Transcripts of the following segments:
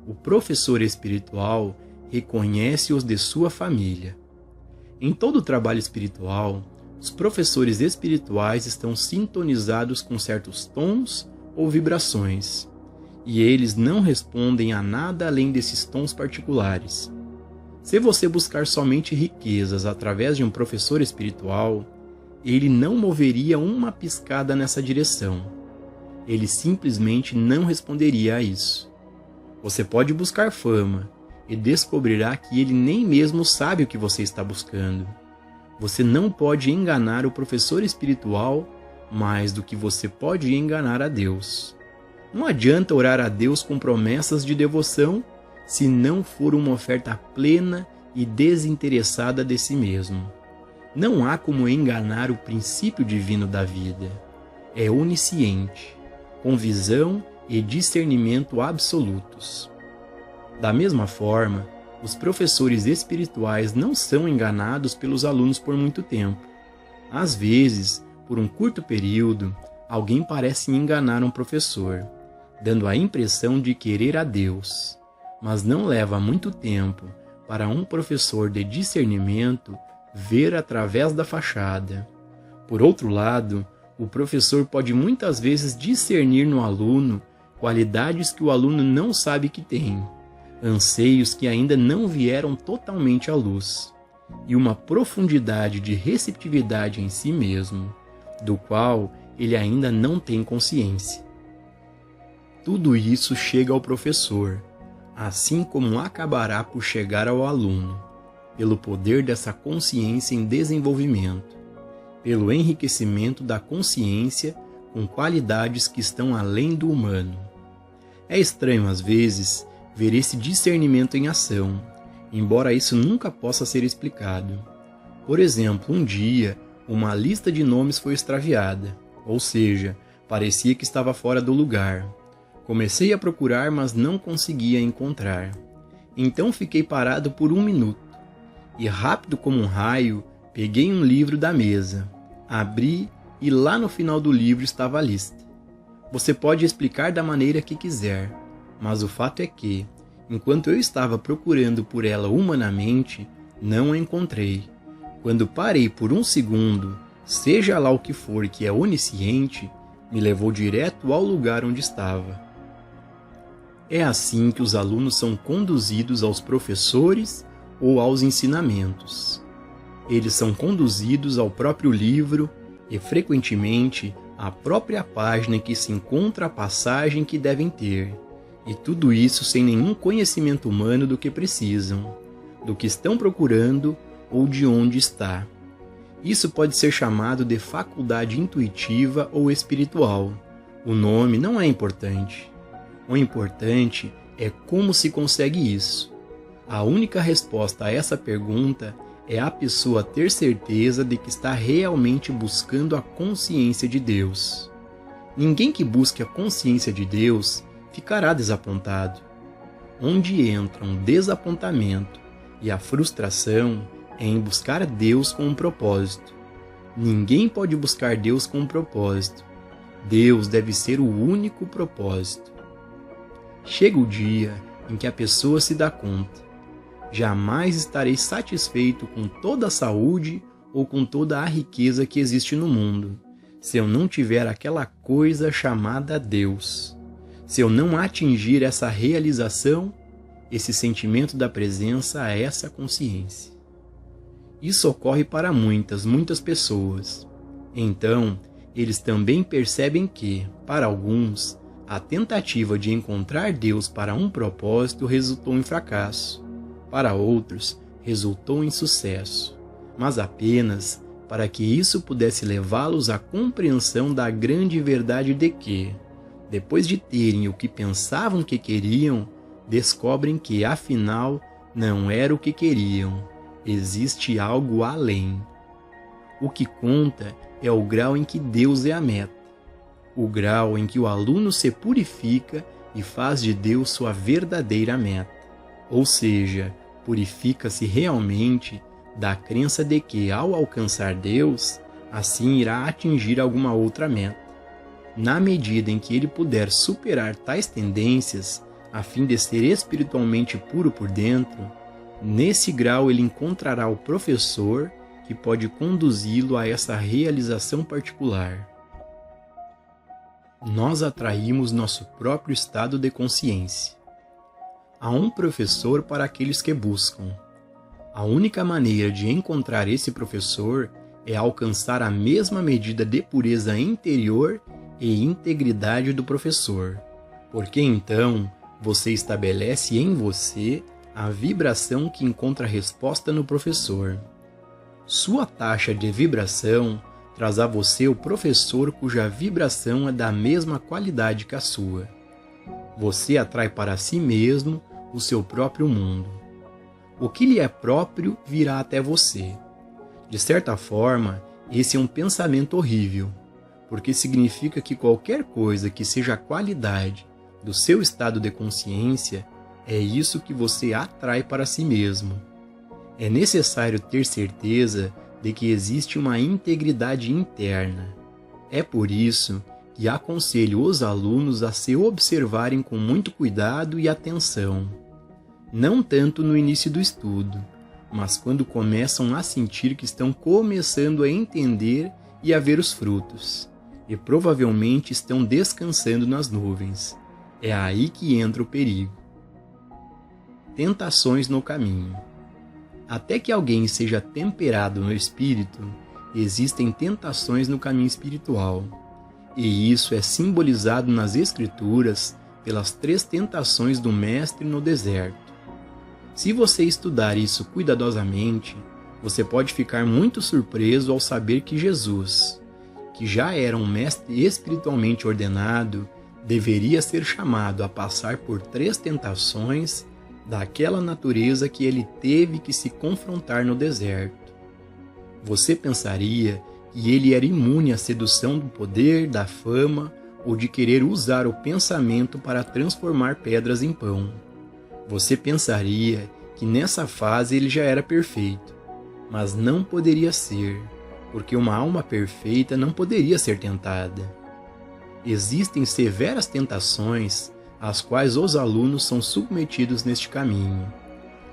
o professor espiritual reconhece os de sua família. Em todo o trabalho espiritual, os professores espirituais estão sintonizados com certos tons ou vibrações, e eles não respondem a nada além desses tons particulares. Se você buscar somente riquezas através de um professor espiritual, ele não moveria uma piscada nessa direção. Ele simplesmente não responderia a isso. Você pode buscar fama e descobrirá que ele nem mesmo sabe o que você está buscando. Você não pode enganar o professor espiritual mais do que você pode enganar a Deus. Não adianta orar a Deus com promessas de devoção se não for uma oferta plena e desinteressada de si mesmo. Não há como enganar o princípio divino da vida. É onisciente, com visão e discernimento absolutos. Da mesma forma, os professores espirituais não são enganados pelos alunos por muito tempo. Às vezes, por um curto período, alguém parece enganar um professor, dando a impressão de querer a Deus, mas não leva muito tempo para um professor de discernimento ver através da fachada. Por outro lado, o professor pode muitas vezes discernir no aluno qualidades que o aluno não sabe que tem, anseios que ainda não vieram totalmente à luz, e uma profundidade de receptividade em si mesmo, do qual ele ainda não tem consciência. Tudo isso chega ao professor, assim como acabará por chegar ao aluno, pelo poder dessa consciência em desenvolvimento, pelo enriquecimento da consciência com qualidades que estão além do humano. É estranho, às vezes, ver esse discernimento em ação, embora isso nunca possa ser explicado. Por exemplo, um dia, uma lista de nomes foi extraviada, ou seja, parecia que estava fora do lugar. Comecei a procurar, mas não conseguia encontrar. Então fiquei parado por 1 minuto, e rápido como um raio, peguei um livro da mesa, abri e lá no final do livro estava a lista. Você pode explicar da maneira que quiser, mas o fato é que, enquanto eu estava procurando por ela humanamente, não a encontrei. Quando parei por 1 segundo, seja lá o que for que é onisciente, me levou direto ao lugar onde estava. É assim que os alunos são conduzidos aos professores ou aos ensinamentos. Eles são conduzidos ao próprio livro e, frequentemente, à própria página em que se encontra a passagem que devem ter. E tudo isso sem nenhum conhecimento humano do que precisam, do que estão procurando ou de onde está. Isso pode ser chamado de faculdade intuitiva ou espiritual. O nome não é importante. O importante é como se consegue isso. A única resposta a essa pergunta é a pessoa ter certeza de que está realmente buscando a consciência de Deus. Ninguém que busque a consciência de Deus ficará desapontado. Onde entram o desapontamento e a frustração é em buscar Deus com um propósito. Ninguém pode buscar Deus com um propósito. Deus deve ser o único propósito. Chega o dia em que a pessoa se dá conta: jamais estarei satisfeito com toda a saúde ou com toda a riqueza que existe no mundo, se eu não tiver aquela coisa chamada Deus. Se eu não atingir essa realização, esse sentimento da presença a essa consciência. Isso ocorre para muitas pessoas. Então, eles também percebem que, para alguns, a tentativa de encontrar Deus para um propósito resultou em fracasso. Para outros, resultou em sucesso, mas apenas para que isso pudesse levá-los à compreensão da grande verdade de que, depois de terem o que pensavam que queriam, descobrem que, afinal, não era o que queriam. Existe algo além. O que conta é o grau em que Deus é a meta, o grau em que o aluno se purifica e faz de Deus sua verdadeira meta. Ou seja, purifica-se realmente da crença de que, ao alcançar Deus, assim irá atingir alguma outra meta. Na medida em que ele puder superar tais tendências, a fim de ser espiritualmente puro por dentro, nesse grau ele encontrará o professor que pode conduzi-lo a essa realização particular. Nós atraímos nosso próprio estado de consciência. Há um professor para aqueles que buscam. A única maneira de encontrar esse professor é alcançar a mesma medida de pureza interior e integridade do professor, porque então você estabelece em você a vibração que encontra resposta no professor. Sua taxa de vibração traz a você o professor cuja vibração é da mesma qualidade que a sua. Você atrai para si mesmo o seu próprio mundo. O que lhe é próprio virá até você. De certa forma, esse é um pensamento horrível, porque significa que qualquer coisa que seja a qualidade do seu estado de consciência, é isso que você atrai para si mesmo. É necessário ter certeza de que existe uma integridade interna. É por isso que aconselho os alunos a se observarem com muito cuidado e atenção. Não tanto no início do estudo, mas quando começam a sentir que estão começando a entender e a ver os frutos, e provavelmente estão descansando nas nuvens. É aí que entra o perigo. Tentações no caminho. Até que alguém seja temperado no espírito, existem tentações no caminho espiritual, e isso é simbolizado nas Escrituras pelas 3 tentações do Mestre no deserto. Se você estudar isso cuidadosamente, você pode ficar muito surpreso ao saber que Jesus, que já era um mestre espiritualmente ordenado, deveria ser chamado a passar por 3 tentações daquela natureza que ele teve que se confrontar no deserto. Você pensaria que ele era imune à sedução do poder, da fama ou de querer usar o pensamento para transformar pedras em pão. Você pensaria que nessa fase ele já era perfeito, mas não poderia ser, porque uma alma perfeita não poderia ser tentada. Existem severas tentações às quais os alunos são submetidos neste caminho.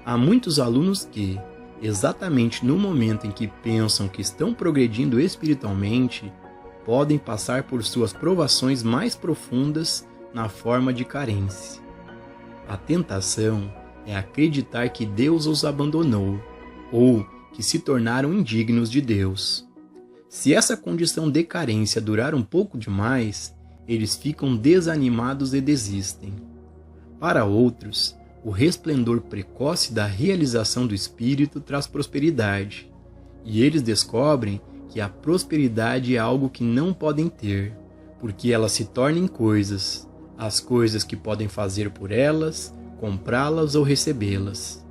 Há muitos alunos que, exatamente no momento em que pensam que estão progredindo espiritualmente, podem passar por suas provações mais profundas na forma de carência. A tentação é acreditar que Deus os abandonou ou que se tornaram indignos de Deus. Se essa condição de carência durar um pouco demais, eles ficam desanimados e desistem. Para outros, o resplendor precoce da realização do espírito traz prosperidade, e eles descobrem que a prosperidade é algo que não podem ter, porque ela se torna em coisas, as coisas que podem fazer por elas, comprá-las ou recebê-las.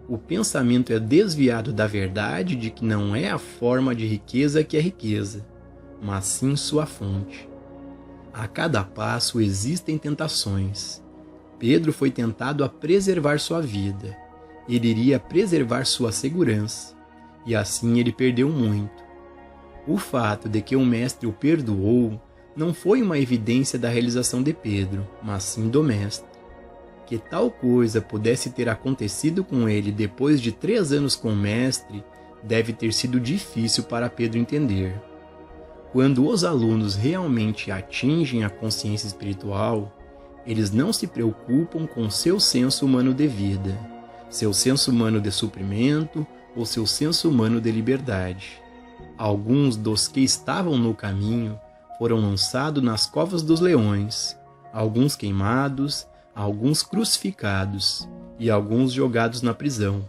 O pensamento é desviado da verdade de que não é a forma de riqueza que é riqueza, mas sim sua fonte. A cada passo existem tentações. Pedro foi tentado a preservar sua vida. Ele iria preservar sua segurança, e assim ele perdeu muito. O fato de que o mestre o perdoou não foi uma evidência da realização de Pedro, mas sim do mestre. Que tal coisa pudesse ter acontecido com ele depois de 3 anos com o mestre, deve ter sido difícil para Pedro entender. Quando os alunos realmente atingem a consciência espiritual, eles não se preocupam com seu senso humano de vida, seu senso humano de suprimento ou seu senso humano de liberdade. Alguns dos que estavam no caminho foram lançados nas covas dos leões, alguns queimados, alguns crucificados e alguns jogados na prisão.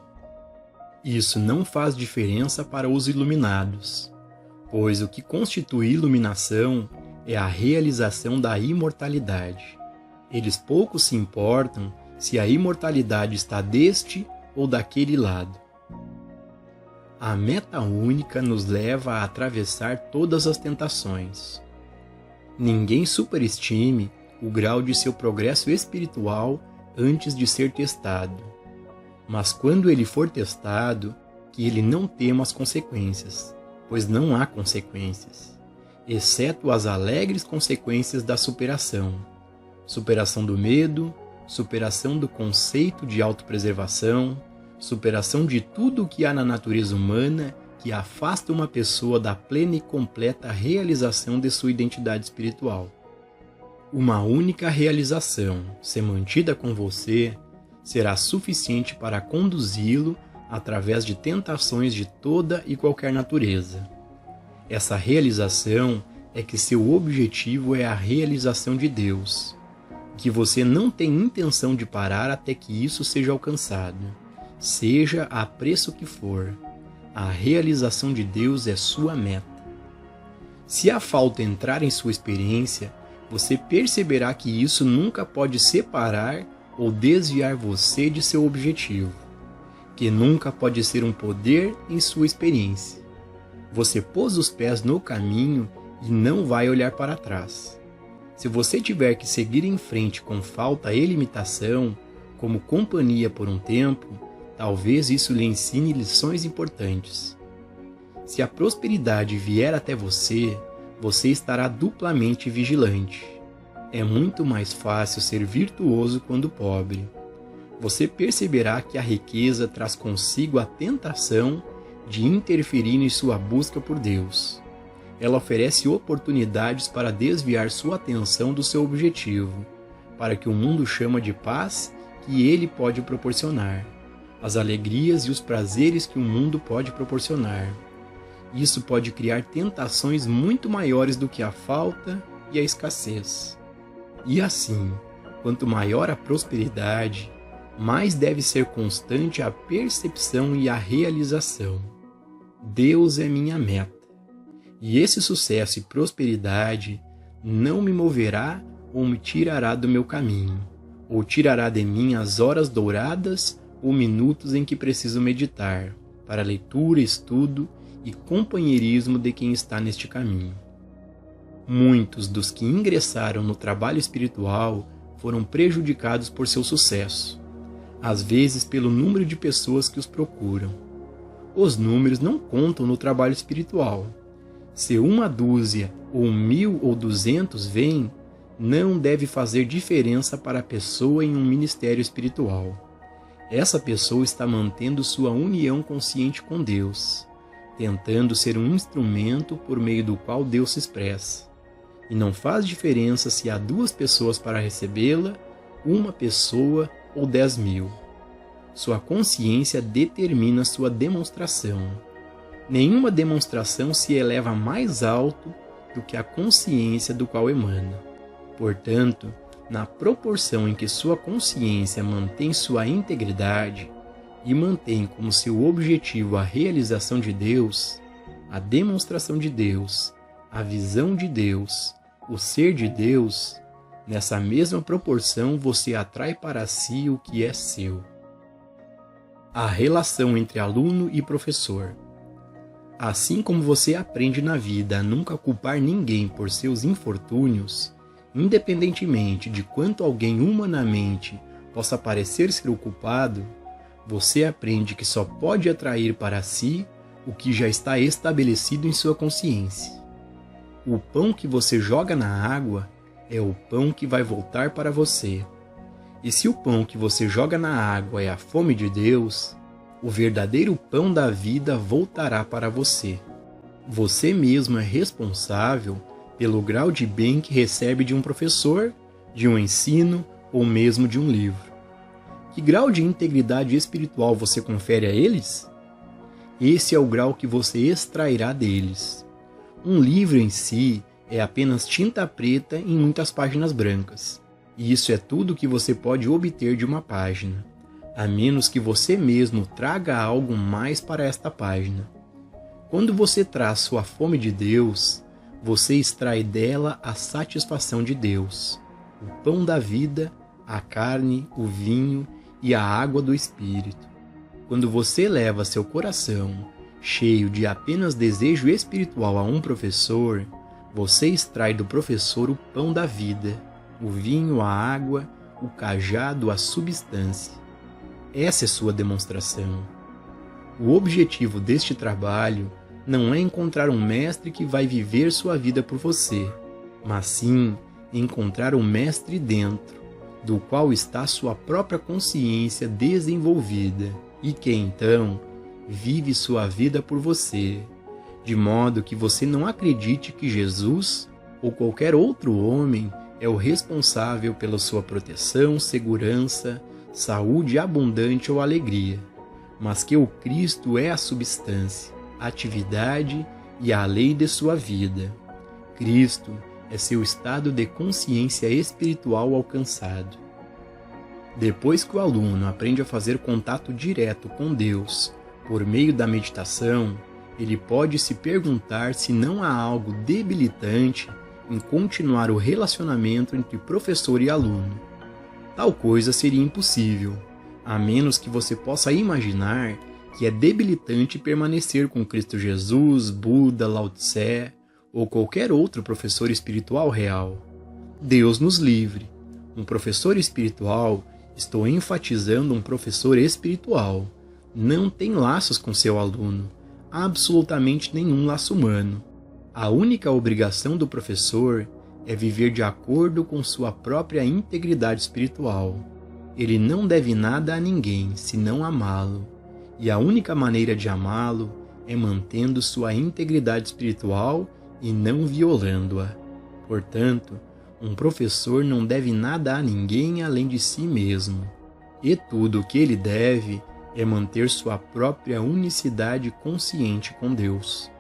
Isso não faz diferença para os iluminados, pois o que constitui iluminação é a realização da imortalidade. Eles pouco se importam se a imortalidade está deste ou daquele lado. A meta única nos leva a atravessar todas as tentações. Ninguém superestime o grau de seu progresso espiritual antes de ser testado. Mas quando ele for testado, que ele não tema as consequências, pois não há consequências, exceto as alegres consequências da superação. Superação do medo, superação do conceito de autopreservação, superação de tudo o que há na natureza humana que afasta uma pessoa da plena e completa realização de sua identidade espiritual. Uma única realização, se mantida com você, será suficiente para conduzi-lo através de tentações de toda e qualquer natureza. Essa realização é que seu objetivo é a realização de Deus, que você não tem intenção de parar até que isso seja alcançado, seja a preço que for. A realização de Deus é sua meta. Se a falta entrar em sua experiência, você perceberá que isso nunca pode separar ou desviar você de seu objetivo, que nunca pode ser um poder em sua experiência. Você pôs os pés no caminho e não vai olhar para trás. Se você tiver que seguir em frente com falta e limitação, como companhia por um tempo, talvez isso lhe ensine lições importantes. Se a prosperidade vier até você, você estará duplamente vigilante. É muito mais fácil ser virtuoso quando pobre. Você perceberá que a riqueza traz consigo a tentação de interferir em sua busca por Deus. Ela oferece oportunidades para desviar sua atenção do seu objetivo, para que o mundo chama de paz que ele pode proporcionar, as alegrias e os prazeres que o mundo pode proporcionar. Isso pode criar tentações muito maiores do que a falta e a escassez. E assim, quanto maior a prosperidade, mais deve ser constante a percepção e a realização. Deus é minha meta, e esse sucesso e prosperidade não me moverá ou me tirará do meu caminho, ou tirará de mim as horas douradas ou minutos em que preciso meditar, para leitura, estudo e companheirismo de quem está neste caminho. Muitos dos que ingressaram no trabalho espiritual foram prejudicados por seu sucesso, às vezes pelo número de pessoas que os procuram. Os números não contam no trabalho espiritual. Se 1 dúzia, ou 1000 ou 200 vêm, não deve fazer diferença para a pessoa em um ministério espiritual. Essa pessoa está mantendo sua união consciente com Deus, tentando ser um instrumento por meio do qual Deus se expressa. E não faz diferença se há 2 pessoas para recebê-la, 1 pessoa ou 10.000. Sua consciência determina sua demonstração. Nenhuma demonstração se eleva mais alto do que a consciência do qual emana. Portanto, na proporção em que sua consciência mantém sua integridade e mantém como seu objetivo a realização de Deus, a demonstração de Deus, a visão de Deus, o ser de Deus, nessa mesma proporção você atrai para si o que é seu. A relação entre aluno e professor. Assim como você aprende na vida a nunca culpar ninguém por seus infortúnios, independentemente de quanto alguém humanamente possa parecer ser o culpado, você aprende que só pode atrair para si o que já está estabelecido em sua consciência. O pão que você joga na água é o pão que vai voltar para você. E se o pão que você joga na água é a fome de Deus, o verdadeiro pão da vida voltará para você. Você mesmo é responsável pelo grau de bem que recebe de um professor, de um ensino ou mesmo de um livro. Que grau de integridade espiritual você confere a eles? Esse é o grau que você extrairá deles. Um livro em si é apenas tinta preta em muitas páginas brancas. E isso é tudo que você pode obter de uma página, a menos que você mesmo traga algo mais para esta página. Quando você traz sua fome de Deus, você extrai dela a satisfação de Deus, o pão da vida, a carne, o vinho e a água do Espírito. Quando você leva seu coração cheio de apenas desejo espiritual a um professor, você extrai do professor o pão da vida, o vinho, a água, o cajado, a substância. Essa é sua demonstração. O objetivo deste trabalho não é encontrar um mestre que vai viver sua vida por você, mas sim encontrar um mestre dentro, do qual está sua própria consciência desenvolvida e que então vive sua vida por você, de modo que você não acredite que Jesus ou qualquer outro homem é o responsável pela sua proteção, segurança, saúde abundante ou alegria, mas que o Cristo é a substância, a atividade e a lei de sua vida. Cristo é seu estado de consciência espiritual alcançado. Depois que o aluno aprende a fazer contato direto com Deus por meio da meditação, ele pode se perguntar se não há algo debilitante em continuar o relacionamento entre professor e aluno. Tal coisa seria impossível, a menos que você possa imaginar que é debilitante permanecer com Cristo Jesus, Buda, Lao Tse ou qualquer outro professor espiritual real. Deus nos livre. Um professor espiritual, estou enfatizando um professor espiritual, não tem laços com seu aluno, absolutamente nenhum laço humano. A única obrigação do professor é viver de acordo com sua própria integridade espiritual. Ele não deve nada a ninguém, senão amá-lo. E a única maneira de amá-lo é mantendo sua integridade espiritual e não violando-a. Portanto, um professor não deve nada a ninguém além de si mesmo. E tudo o que ele deve é manter sua própria unicidade consciente com Deus.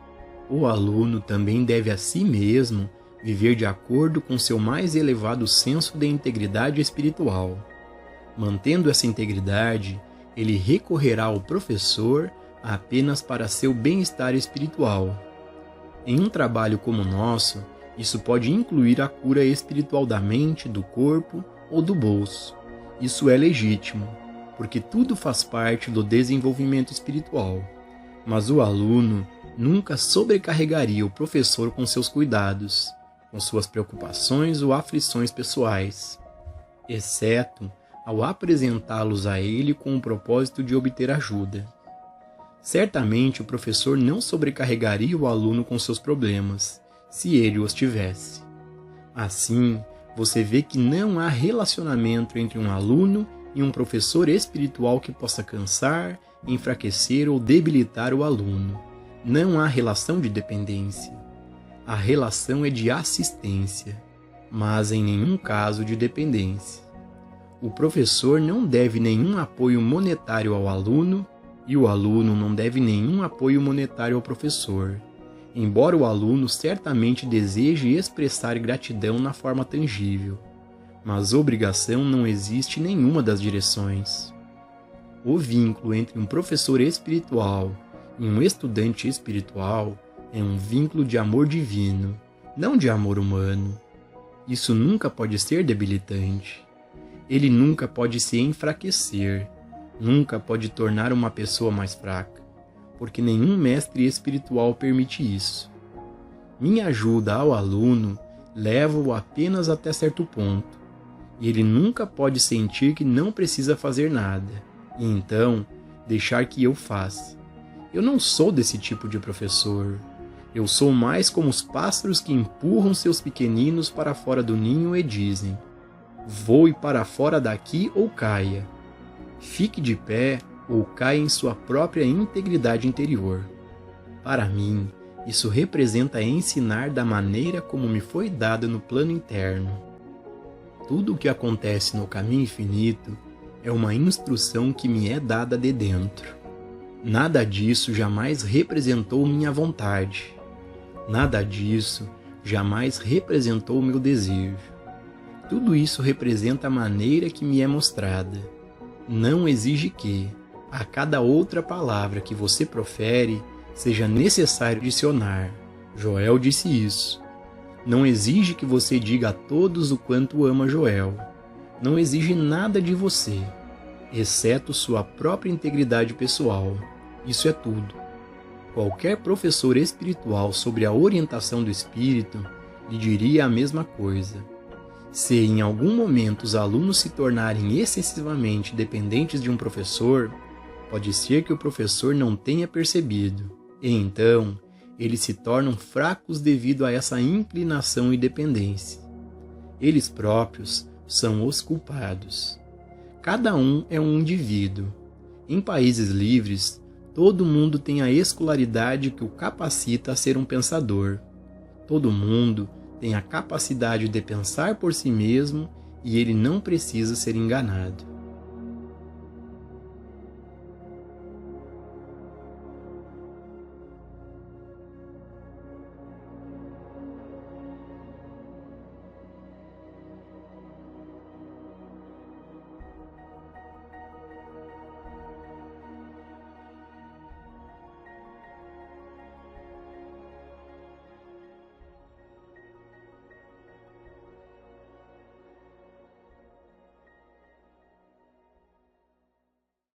O aluno também deve a si mesmo viver de acordo com seu mais elevado senso de integridade espiritual. Mantendo essa integridade, ele recorrerá ao professor apenas para seu bem-estar espiritual. Em um trabalho como o nosso, isso pode incluir a cura espiritual da mente, do corpo ou do bolso. Isso é legítimo, porque tudo faz parte do desenvolvimento espiritual. Mas o aluno nunca sobrecarregaria o professor com seus cuidados, com suas preocupações ou aflições pessoais, exceto ao apresentá-los a ele com o propósito de obter ajuda. Certamente o professor não sobrecarregaria o aluno com seus problemas, se ele os tivesse. Assim, você vê que não há relacionamento entre um aluno e um professor espiritual que possa cansar, enfraquecer ou debilitar o aluno. Não há relação de dependência. A relação é de assistência, mas em nenhum caso de dependência. O professor não deve nenhum apoio monetário ao aluno e o aluno não deve nenhum apoio monetário ao professor, embora o aluno certamente deseje expressar gratidão na forma tangível, mas obrigação não existe em nenhuma das direções. O vínculo entre um professor espiritual e um estudante espiritual é um vínculo de amor divino, não de amor humano. Isso nunca pode ser debilitante. Ele nunca pode se enfraquecer, nunca pode tornar uma pessoa mais fraca, porque nenhum mestre espiritual permite isso. Minha ajuda ao aluno leva-o apenas até certo ponto, e ele nunca pode sentir que não precisa fazer nada, e então deixar que eu faça. Eu não sou desse tipo de professor. Eu sou mais como os pássaros que empurram seus pequeninos para fora do ninho e dizem: voe para fora daqui ou caia. Fique de pé ou caia em sua própria integridade interior. Para mim, isso representa ensinar da maneira como me foi dado no plano interno. Tudo o que acontece no caminho infinito é uma instrução que me é dada de dentro. Nada disso jamais representou minha vontade. Nada disso jamais representou meu desejo. Tudo isso representa a maneira que me é mostrada. Não exige que, a cada outra palavra que você profere, seja necessário adicionar: Joel disse isso. Não exige que você diga a todos o quanto ama Joel. Não exige nada de você, exceto sua própria integridade pessoal. Isso é tudo. Qualquer professor espiritual sobre a orientação do espírito lhe diria a mesma coisa. Se em algum momento os alunos se tornarem excessivamente dependentes de um professor, pode ser que o professor não tenha percebido, e então eles se tornam fracos devido a essa inclinação e dependência. Eles próprios são os culpados. Cada um é um indivíduo. Em países livres, todo mundo tem a escolaridade que o capacita a ser um pensador. Todo mundo tem a capacidade de pensar por si mesmo e ele não precisa ser enganado.